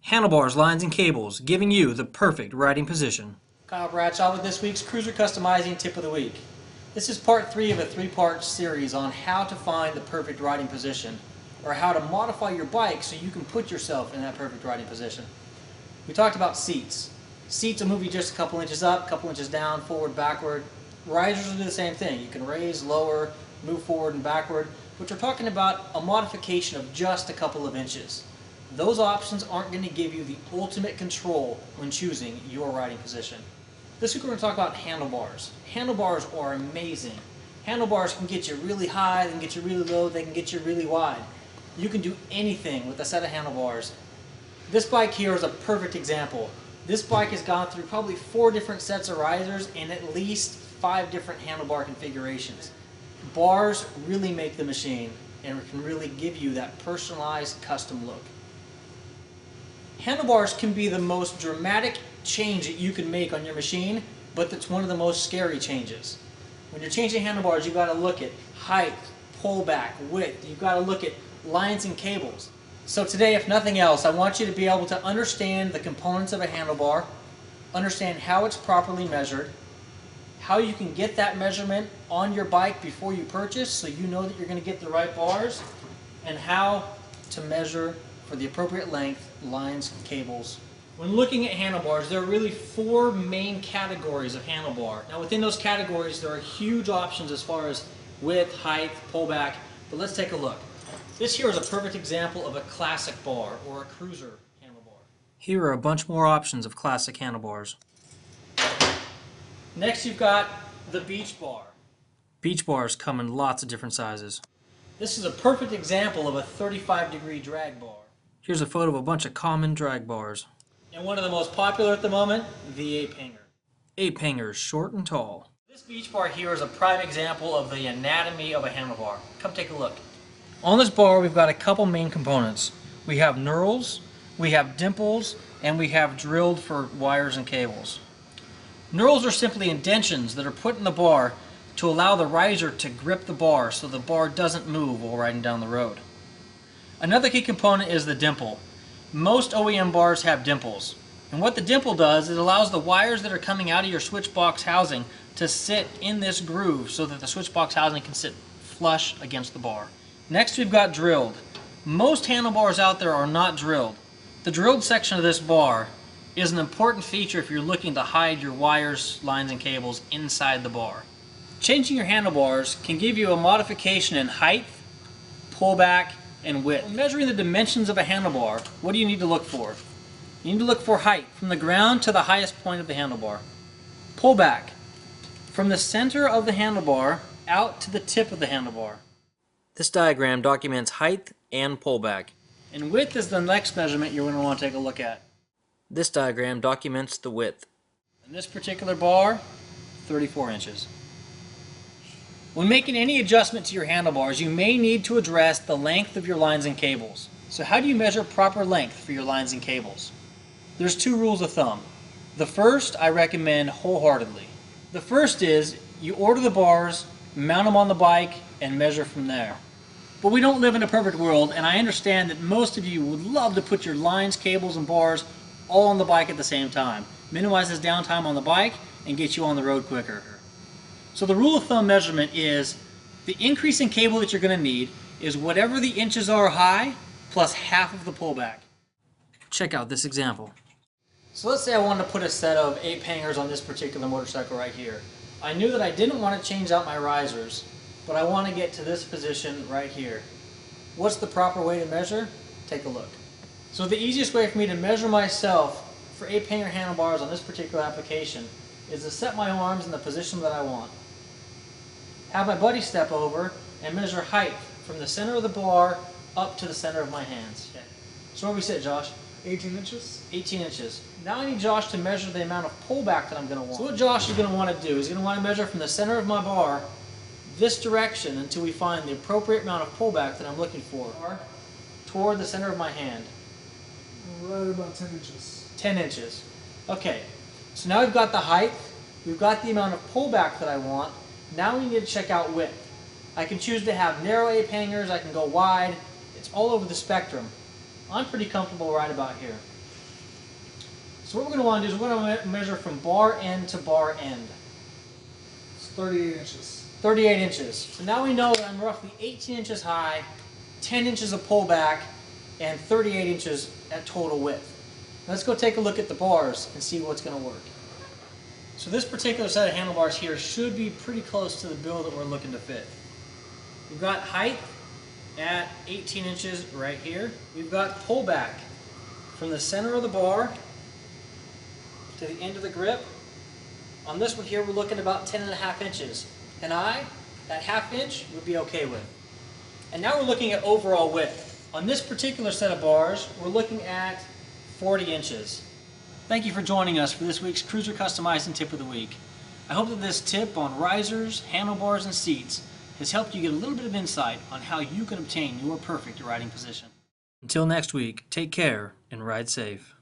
Handlebars, lines, and cables, giving you the perfect riding position. Kyle Bradshaw with this week's Cruiser Customizing Tip of the Week. This is part 3 of a 3-part series on how to find the perfect riding position, or how to modify your bike so you can put yourself in that perfect riding position. We talked about seats. Seats will move you just a couple inches up, a couple inches down, forward, backward. Risers will do the same thing. You can raise, lower, move forward and backward, but we're talking about a modification of just a couple of inches. Those options aren't going to give you the ultimate control when choosing your riding position. This week we're going to talk about handlebars. Handlebars are amazing. Handlebars can get you really high, they can get you really low, they can get you really wide. You can do anything with a set of handlebars. This bike here is a perfect example. This bike has gone through probably 4 different sets of risers and at least 5 different handlebar configurations. Bars really make the machine and can really give you that personalized custom look. Handlebars can be the most dramatic change that you can make on your machine, but it's one of the most scary changes. When you're changing handlebars, you've got to look at height, pullback, width. You've got to look at lines and cables. So today, if nothing else, I want you to be able to understand the components of a handlebar, understand how it's properly measured, how you can get that measurement on your bike before you purchase so you know that you're going to get the right bars, and how to measure for the appropriate length, lines, and cables. When looking at handlebars, there are really 4 main categories of handlebar. Now within those categories there are huge options as far as width, height, pullback, but let's take a look. This here is a perfect example of a classic bar or a cruiser handlebar. Here are a bunch more options of classic handlebars. Next you've got the beach bar. Beach bars come in lots of different sizes. This is a perfect example of a 35-degree drag bar. Here's a photo of a bunch of common drag bars. And one of the most popular at the moment, the ape hanger. Ape hangers, short and tall. This beach bar here is a prime example of the anatomy of a handlebar. Come take a look. On this bar we've got a couple main components. We have knurls, we have dimples, and we have drilled for wires and cables. Knurls are simply indentions that are put in the bar to allow the riser to grip the bar so the bar doesn't move while riding down the road. Another key component is the dimple. Most OEM bars have dimples, and what the dimple does is it allows the wires that are coming out of your switch box housing to sit in this groove so that the switch box housing can sit flush against the bar. Next we've got drilled. Most handlebars out there are not drilled. The drilled section of this bar is an important feature if you're looking to hide your wires, lines, and cables inside the bar. Changing your handlebars can give you a modification in height, pullback, and width. When measuring the dimensions of a handlebar, what do you need to look for? You need to look for height, from the ground to the highest point of the handlebar. Pullback, from the center of the handlebar out to the tip of the handlebar. This diagram documents height and pullback. And width is the next measurement you're going to want to take a look at. This diagram documents the width. In this particular bar, 34 inches. When making any adjustment to your handlebars, you may need to address the length of your lines and cables. So how do you measure proper length for your lines and cables? There's 2 rules of thumb. The first I recommend wholeheartedly. The first is you order the bars, mount them on the bike, and measure from there. But we don't live in a perfect world, and I understand that most of you would love to put your lines, cables, and bars all on the bike at the same time. Minimizes downtime on the bike and gets you on the road quicker. So the rule of thumb measurement is the increase in cable that you're going to need is whatever the inches are high plus half of the pullback. Check out this example. So let's say I wanted to put a set of ape hangers on this particular motorcycle right here. I knew that I didn't want to change out my risers, but I want to get to this position right here. What's the proper way to measure? Take a look. So the easiest way for me to measure myself for ape hanger handlebars on this particular application is to set my arms in the position that I want. Have my buddy step over and measure height from the center of the bar up to the center of my hands. Okay. So where we sit, Josh? 18 inches? 18 inches. Now I need Josh to measure the amount of pullback that I'm going to want. So what Josh is going to want to do is he's going to want to measure from the center of my bar this direction until we find the appropriate amount of pullback that I'm looking for toward the center of my hand. Right about 10 inches. 10 inches. Okay, so now we've got the height, we've got the amount of pullback that I want. Now we need to check out width. I can choose to have narrow ape hangers, I can go wide. It's all over the spectrum. I'm pretty comfortable right about here. So what we're going to want to do is we're going to measure from bar end to bar end. It's 38 inches. 38 inches. So now we know that I'm roughly 18 inches high, 10 inches of pullback, and 38 inches at total width. Let's go take a look at the bars and see what's going to work. So this particular set of handlebars here should be pretty close to the bill that we're looking to fit. We've got height at 18 inches right here. We've got pullback from the center of the bar to the end of the grip. On this one here, we're looking about 10.5 inches. And that half inch would be okay with. And now we're looking at overall width. On this particular set of bars, we're looking at 40 inches. Thank you for joining us for this week's Cruiser Customizing Tip of the Week. I hope that this tip on risers, handlebars, and seats has helped you get a little bit of insight on how you can obtain your perfect riding position. Until next week, take care and ride safe.